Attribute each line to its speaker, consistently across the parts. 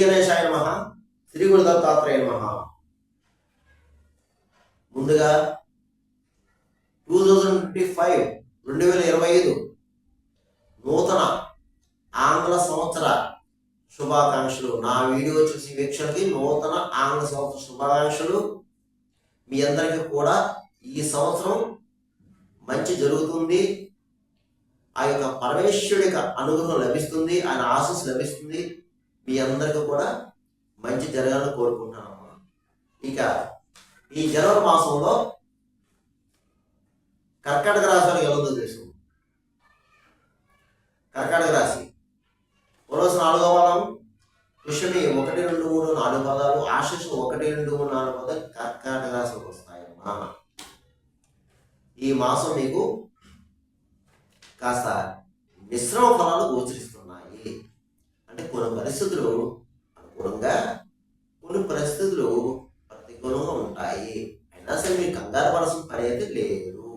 Speaker 1: గణేశాయ నమః. శ్రీ గురు దత్తాత్రేయ నమః. ముందుగా 2025 నూతన ఆంగ్ల సంవత్సర శుభాకాంక్షలు. నా వీడియో చూసి వీక్షకులకి నూతన ఆంగ్ల సంవత్సర శుభాకాంక్షలు. మీ అందరికీ కూడా ఈ సంవత్సరం మంచి జరుగుతుంది. ఆ యొక్క పరమేశ్వరుడి యొక్క అనుగ్రహం లభిస్తుంది, ఆయన ఆశీస్సు లభిస్తుంది. మీ అందరికీ కూడా మంచి జరగాలని కోరుకుంటున్నాము. ఇక ఈ జనవరి మాసంలో కర్కాటక రాశి వారికి ఎలా ఉందో తెలుసు. కర్కాటక రాశి రోజు 4వ వారం, పుష్యమి 1, 2, 3, 4 పదాలు, ఆశీస్సు 1, 2, 3, 4 పదాలు కర్కాటక రాశికి వస్తాయమ్మా. ఈ మాసం మీకు కాస్త మిశ్రమ ఫలాలు గోచరిస్తున్నాయి. అంటే కొన్ని పరిస్థితులు అనుకూలంగా, కొన్ని పరిస్థితులు ప్రతికూలంగా ఉంటాయి. అయినా సరే మీరు కంగారు పడాల్సిన పని అయితే లేదు.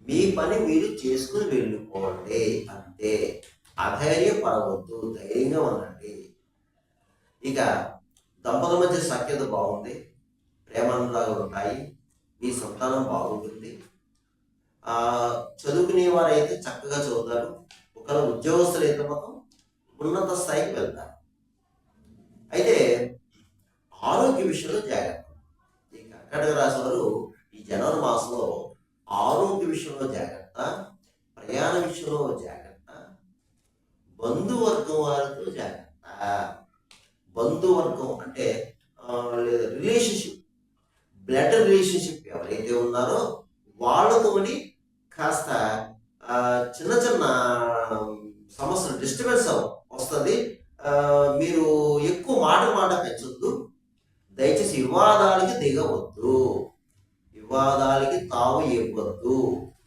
Speaker 1: మీ పని మీరు చేసుకుని వెళ్ళిపోండి అంతే. అధైర్యపడవద్దు, ధైర్యంగా ఉండండి. ఇక దంపతుల మధ్య సఖ్యత బాగుంది, ప్రేమానురాగాలు ఉంటాయి, మీ సంతానం బాగుంటుంది. చదువుకునే వారైతే చక్కగా చదువుతారు. ఒకవేళ ఉద్యోగస్తులు అయితే మాత్రం ఉన్నత స్థాయికి వెళ్తారు. అయితే ఆరోగ్య విషయంలో జాగ్రత్త. ఈ కర్కాటక రాశి వారు ఈ జనవరి మాసంలో ఆరోగ్య విషయంలో జాగ్రత్త, ప్రయాణ విషయంలో జాగ్రత్త, బంధువర్గం వారితో జాగ్రత్త. బంధువర్గం అంటే రిలేషన్షిప్, బ్లడ్ రిలేషన్షిప్ ఎవరైతే ఉన్నారో వాళ్ళతోని కాస్త చిన్న చిన్న సమస్యలు, డిస్టర్బెన్స్ వస్తుంది. మీరు ఎక్కువ మాట పెంచొద్దు. దయచేసి వివాదాలకి దిగవద్దు, వివాదాలకి తావు ఇవ్వద్దు.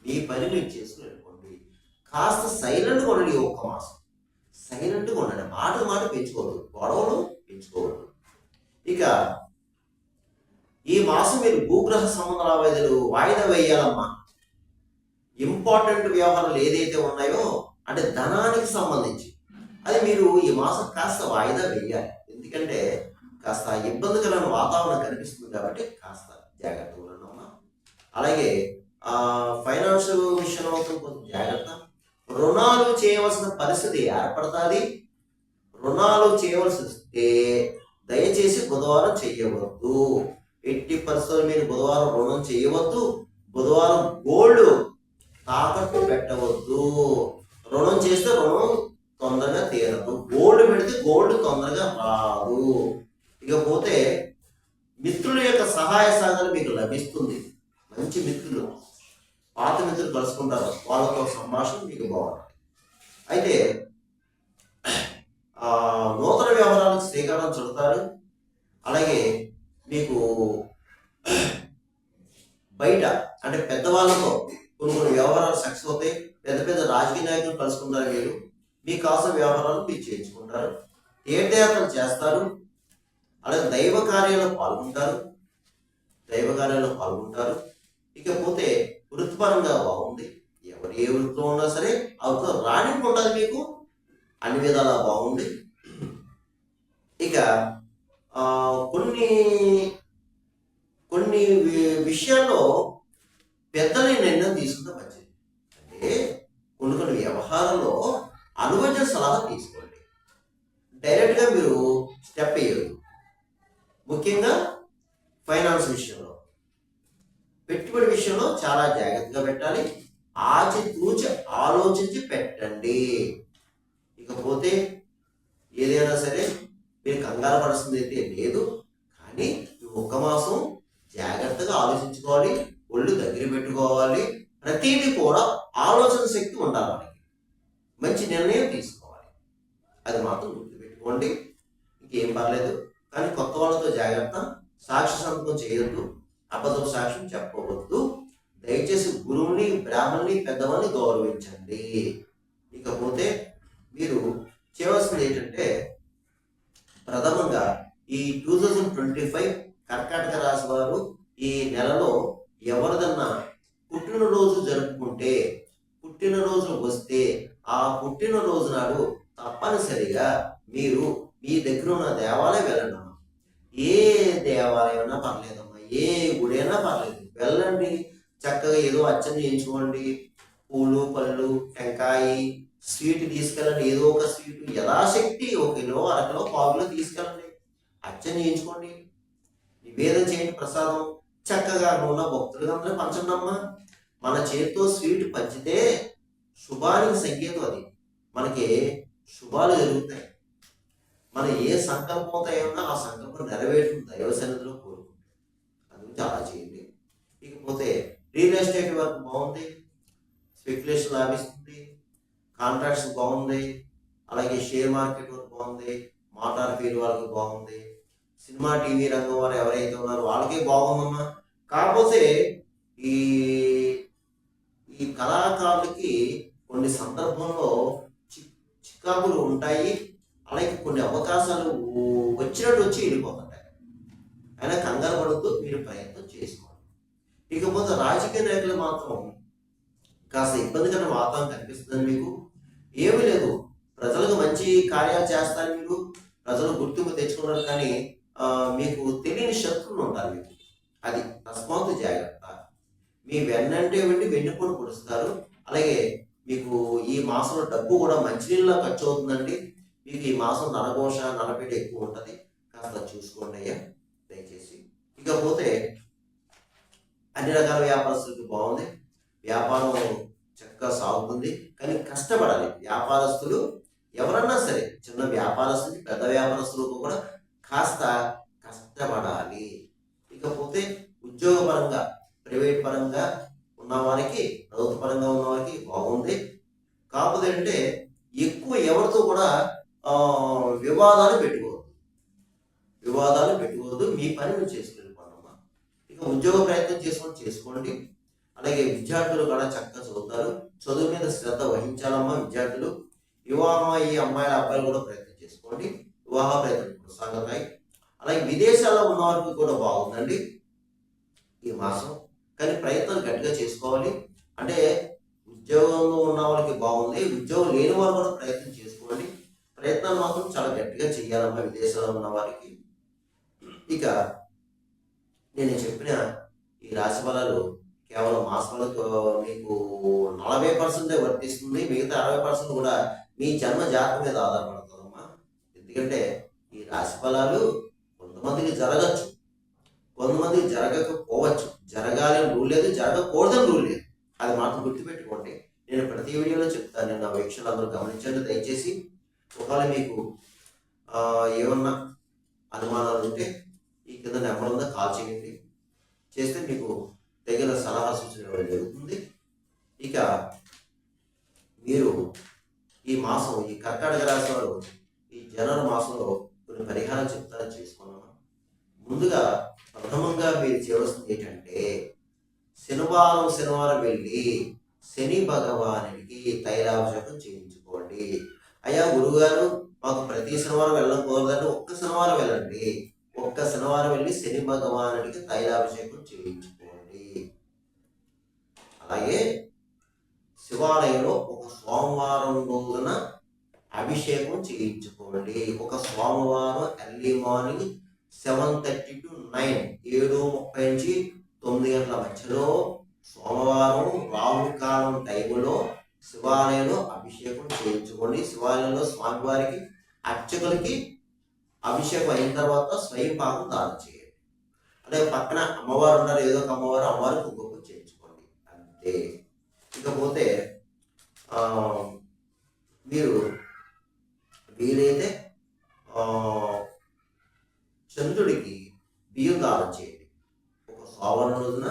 Speaker 1: మీ పని మీరు చేసుకుని వెళ్ళిపోండి. కాస్త సైలెంట్గా ఉండండి. ఒక్క మాసం సైలెంట్గా ఉండండి. మాట పెంచుకోవద్దు, గొడవలు పెంచుకోవద్దు. ఇక ఈ మాసం మీరు భూగ్రహ సంబంధ వాయిదా వేయాలమ్మా. ఇంపార్టెంట్ వ్యవహారాలు ఏదైతే ఉన్నాయో, అంటే ధనానికి సంబంధించి, అది మీరు ఈ మాసం కాస్త వాయిదా వేయాలి. ఎందుకంటే కాస్త ఇబ్బందికరమైన వాతావరణం కనిపిస్తుంది కాబట్టి కాస్త జాగ్రత్తగా ఉండమ్మా. అలాగే ఫైనాన్షియల్ విషయంలో కొంచెం జాగ్రత్త. రుణాలు చేయవలసిన పరిస్థితి ఏర్పడుతుంది. రుణాలు చేయవలసి వస్తే దయచేసి బుధవారం చేయవద్దు. ఎట్టి పరిస్థితుల్లో మీరు బుధవారం రుణం చేయవద్దు. బుధవారం గోల్డ్ తాకట్టు పెట్టవద్దు. రుణం చేస్తే రుణం తొందరగా తీరదు. గోల్డ్ పెడితే గోల్డ్ తొందరగా రాదు. ఇకపోతే మిత్రుల యొక్క సహాయ సహకారం మీకు లభిస్తుంది. మంచి మిత్రులు, పాత మిత్రులు కలుసుకుంటారు, వాళ్ళతో సంభాషణ మీకు బాగుంటుంది. అయితే నూతన వ్యవహారాలకు శ్రీకారం చుడతారు. అలాగే మీకు బయట అంటే పెద్దవాళ్ళతో కొన్ని వ్యవహారాలు సక్సెస్ అవుతాయి. పెద్ద రాజకీయ నాయకులు కలుసుకుంటారు. మీరు మీ కావాల్సిన వ్యవహారాలు మీరు చేయించుకుంటారు. తీర్థయాత్రలు చేస్తారు. అలాగే దైవ కార్యాల్లో పాల్గొంటారు. ఇకపోతే వృత్తిపరంగా బాగుంది. ఎవరు ఏ వృత్తిలో ఉన్నా సరే ఆ వృత్తిలో రాణింపు ఉంటుంది. మీకు అన్ని విధాలా బాగుంది. ఇక కొన్ని విషయాల్లో పెద్దల నిర్ణయం తీసుకుంటే మంచిది. అంటే కొన్ని వ్యవహారంలో అనుభవ సలహా తీసుకోండి. డైరెక్ట్గా మీరు స్టెప్ వేయదు. ముఖ్యంగా ఫైనాన్స్ విషయంలో, పెట్టుబడి విషయంలో చాలా జాగ్రత్తగా పెట్టాలి. ఆచితూచి ఆలోచించి పెట్టండి. ఇకపోతే ఏదైనా సరే మీరు కంగారు పడాల్సింది అయితే లేదు. కానీ ఒక్క మాసం జాగ్రత్తగా ఆలోచించుకోవాలి, ఒళ్ళు దగ్గర పెట్టుకోవాలి. ప్రతిదీ కూడా ఆలోచన శక్తి ఉండాలి. మనకి మంచి నిర్ణయం తీసుకోవాలి. అది మాత్రం గుర్తుపెట్టుకోండి. ఇంకేం పర్లేదు. కానీ కొత్త వాళ్ళతో జాగ్రత్త. సాక్షి సంతకం చేయొద్దు, అబద్ధం సాక్ష్యం చెప్పవద్దు. దయచేసి గురువుని, బ్రాహ్మణుని, పెద్దవాళ్ళని గౌరవించండి. ఇకపోతే మీరు చేయవలసింది ఏంటంటే, ప్రథమంగా ఈ 2025 కర్కాటక రాశి వారు ఈ నెలలో ఎవరిదన్నా పుట్టినరోజు జరుపుకుంటే, పుట్టినరోజు వస్తే ఆ పుట్టినరోజు నాడు తప్పనిసరిగా మీరు మీ దగ్గర ఉన్న దేవాలయం దేవాలయం వెళ్ళండి అమ్మా. ఏ దేవాలయం అయినా పర్లేదమ్మా, ఏ గుడి అయినా పర్లేదు, వెళ్ళండి. చక్కగా ఏదో అర్చన చేయించుకోండి, పూలు పళ్ళు టెంకాయ స్వీట్ తీసుకెళ్ళండి, ఏదో ఒక స్వీట్ యథాశక్తి 1 కిలో 1/2 కిలో 1/4 కిలో తీసుకెళ్ళండి, అర్చన చేయించుకోండి, నివేదన చేయండి, ప్రసాదం చక్కగా ఉన్న భక్తులుగా అందరూ పంచండి అమ్మా. మన చేతితో స్వీట్ పంచితే శుభానికి సంకేతం, అది మనకి శుభాలు జరుగుతాయి. మన ఏ సంకల్పంతో ఏమన్నా ఆ సంకల్పం నెరవేరుతుంది దైవ సన్నిధిలో కోరుకుంటే. అందుకు చాలా చేయండి. ఇకపోతే రియల్ ఎస్టేట్ వర్క్ బాగుంది, స్పెక్యులేషన్ లాభిస్తుంది, కాంట్రాక్ట్స్ బాగుంది, అలాగే షేర్ మార్కెట్ వర్క్ బాగుంది, మోటార్ ఫీల్డ్ వాళ్ళకి బాగుంది, సినిమా టీవీ రంగం వారు ఎవరైతే ఉన్నారో వాళ్ళకే బాగుందమ్మా. కాకపోతే ఈ ఈ కళాకారులకి కొన్ని సందర్భంలో చికాకులు ఉంటాయి, అలాగే కొన్ని అవకాశాలు వచ్చినట్టు వచ్చి వెళ్ళిపోతుంటాయి. అయినా కంగారు పడుతూ మీరు ప్రయత్నం చేసుకోండి. ఇకపోతే రాజకీయ నాయకులు మాత్రం కాస్త ఇబ్బందికరమైన వాతావరణం కనిపిస్తుంది మీకు. ఏమీ లేదు, ప్రజలకు మంచి కార్యాలు చేస్తారు మీరు, ప్రజలు గుర్తింపు తెచ్చుకున్నారు, కానీ మీకు తెలియని శత్రువులు ఉంటారు మీకు. అది తస్మాత్ జాగ్రత్త. మీ వెన్నంటే వెళ్ళి వెన్నుపోటు పొడుస్తారు. అలాగే మీకు ఈ మాసంలో డబ్బు కూడా మంచినీళ్ళ ఖర్చు అవుతుందండి. మీకు ఈ మాసం నరఘోష నరపేట ఎక్కువ ఉంటుంది, కాస్త చూసుకోండి అయ్యా దయచేసి. ఇకపోతే అన్ని రకాల వ్యాపారస్తులకి బాగుంది, వ్యాపారం చక్కగా సాగుతుంది, కానీ కష్టపడాలి. వ్యాపారస్తులు ఎవరన్నా సరే, చిన్న వ్యాపారస్తులు పెద్ద వ్యాపారస్తులకు కూడా కాస్త కష్టపడాలి. ఇకపోతే ఉద్యోగపరంగా ప్రైవేట్ పరంగా ఉన్నవారికి, ప్రభుత్వ పరంగా ఉన్నవారికి బాగుంది. కాకపోతే అంటే ఎక్కువ ఎవరితో కూడా వివాదాలు పెట్టుకోవద్దు, మీ పని మీరు చేసుకెళ్ళిపోండమ్మా. ఇక ఉద్యోగ ప్రయత్నం చేసుకోండి. అలాగే విద్యార్థులు కూడా చక్కగా చదువుతారు, చదువు మీద శ్రద్ధ వహించాలమ్మా విద్యార్థులు. వివాహం అయ్యి అమ్మాయిల అబ్బాయిలు కూడా ప్రయత్నం చేసుకోండి, వివాహ ప్రయత్నం సాగుతాయి. అలాగే విదేశాల్లో ఉన్న వారికి కూడా బాగుందండి ఈ మాసం, కానీ ప్రయత్నాలు గట్టిగా చేసుకోవాలి. అంటే ఉద్యోగంలో ఉన్న వాళ్ళకి బాగుంది, ఉద్యోగం లేని వాళ్ళు కూడా ప్రయత్నం చేసుకోండి. ప్రయత్నాలు మాత్రం చాలా గట్టిగా చేయాలమ్మా విదేశాల్లో ఉన్న వారికి. ఇక నేను చెప్పిన ఈ రాశి ఫలాలు కేవలం మాసాలకు మీకు 40% వర్తిస్తుంది, మిగతా 60% కూడా మీ జన్మ జాతకం మీద ఆధారపడుతుందమ్మా. ఎందుకంటే ఈ రాశి ఫలాలు కొంతమందికి జరగచ్చు, కొంతమందికి జరగకపోవచ్చు. జరగాలని రూల్ లేదు, జరగకూడదని రూల్ లేదు, అది మాత్రం గుర్తుపెట్టుకోండి. నేను ప్రతి వీడియోలో చెప్తాను, నేను నా వీక్షణలు అందరూ గమనించండి దయచేసి. ఒకవేళ మీకు ఏమన్నా అనుమానాలు ఉంటే ఈ కింద నెంబర్ ఉందా కాల్ చేయండి, చేస్తే మీకు తగిన సలహా సూచన ఇవ్వడం జరుగుతుంది. ఇక మీరు ఈ మాసం, ఈ కర్కాటక రాశి వారు ఈ జనవరి మాసంలో కొన్ని పరిహారాలు చెప్తారని చేసుకున్నాము. ముందుగా ప్రథమంగా మీరు చేయవలసింది ఏంటంటే, శనివారం వెళ్ళి శని భగవానుడికి తైలాభిషేకం చేయించుకోండి. అయ్యా గురువుగారు మాకు ప్రతి శనివారం వెళ్ళడం కుదరదంటే ఒక్క శనివారం వెళ్ళండి, ఒక్క శనివారం వెళ్ళి శని భగవానుడికి తైలాభిషేకం చేయించుకోండి. అలాగే శివాలయంలో ఒక సోమవారం రోజున అభిషేకం చేయించుకోండి. ఒక సోమవారం ఎర్లీ మార్నింగ్ 7:30 to 9, 7:30 నుంచి 9 గంటల మధ్యలో సోమవారం రాహుకాలం టైములో శివాలయంలో అభిషేకం చేయించుకోండి. శివాలయంలో స్వామివారికి అర్చకులకి అభిషేకం అయిన తర్వాత స్వయం పాకం దానం చేయండి. అలాగే పక్కన అమ్మవారు ఉన్నారు, ఏదో ఒక అమ్మవారు కుంకుమ చేయించుకోండి, అంతే. ఇకపోతే మీరు వీలైతే చంద్రుడికి బియ్యం దానం చేయండి. ఒక సోమవారం రోజున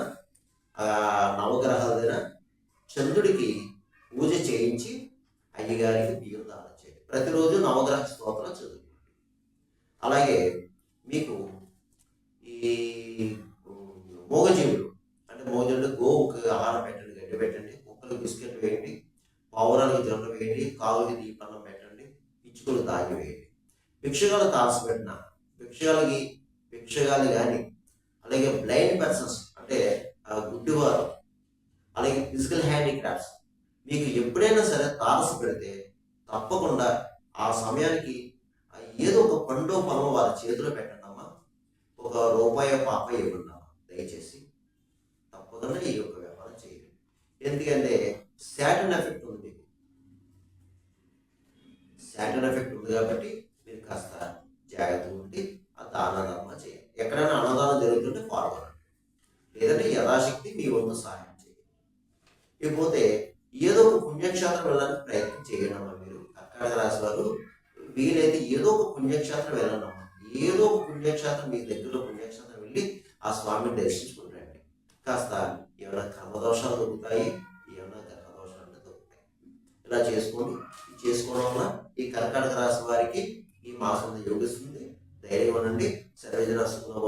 Speaker 1: నవగ్రహాల దిన చంద్రుడికి పూజ చేయించి అయ్యగారికి బియ్యం దానం చేయండి. ప్రతిరోజు నవగ్రహ స్తోత్రం చదువుకోండి. అలాగే మీకు ఈ మూగజీవులు అంటే మూగజీవులు గోవుకి ఆహారం పెట్టండి, గడ్డి పెట్టండి, కుక్కలకు బిస్కెట్ వేయండి, పావురాలకు జొన్నలు వేయండి, కావుకి దీపన్నం పెట్టండి, పిచ్చుకలు తాగి వేయండి. భిక్షగాలు తాల్సిపెట్టిన భిక్షగాలు కానీ, అలాగే బ్లైండ్ పర్సన్స్ అంటే గుడ్డివారు, అలాగే ఫిజికల్ హ్యాండిక్రాఫ్ట్స్ మీకు ఎప్పుడైనా సరే తారస పెడితే తప్పకుండా ఆ సమయానికి ఏదో ఒక పండు పొలం వారి చేతిలో పెట్టండి అమ్మా. ఒక రూపాయి పాప ఇవ్వండి అమ్మా దయచేసి. తప్పకుండా ఈ యొక్క వ్యాపారం చేయండి. ఎందుకంటే శాటర్న్ ఎఫెక్ట్ ఉంది, శాటర్న్ ఎఫెక్ట్ ఉంది కాబట్టి మీరు కాస్త జాగ్రత్త ఉండి ఆ దాన ధర్మ చేయాలి. ఎక్కడైనా అన్నదానం జరుగుతుంటే ఫార్వర్డ్, లేదంటే యథాశక్తి మీ వంతు సహాయం చేయండి. ఇకపోతే ఏదో ఒక పుణ్యక్షేత్రం వెళ్ళడానికి ప్రయత్నం చేయండి అమ్మా. మీరు కర్కాటక రాశి వారు వీలైతే ఏదో ఒక పుణ్యక్షేత్రం వెళ్ళండి అమ్మా. ఏదో ఒక పుణ్యక్షేత్రం, మీ దగ్గరలో పుణ్యక్షేత్రం వెళ్ళి ఆ స్వామిని దర్శించుకుంటారండి. కాస్త ఏమైనా కర్మదోషాలు దొరుకుతాయి, ఏమైనా గ్రహదోషాలు దొరుకుతాయి. ఇలా చేసుకోవడం వల్ల ఈ కర్కాటక రాశి వారికి ఈ మాసం యోగిస్తుంది. ధైర్యం అనండి. సర్వజన సుఖంగా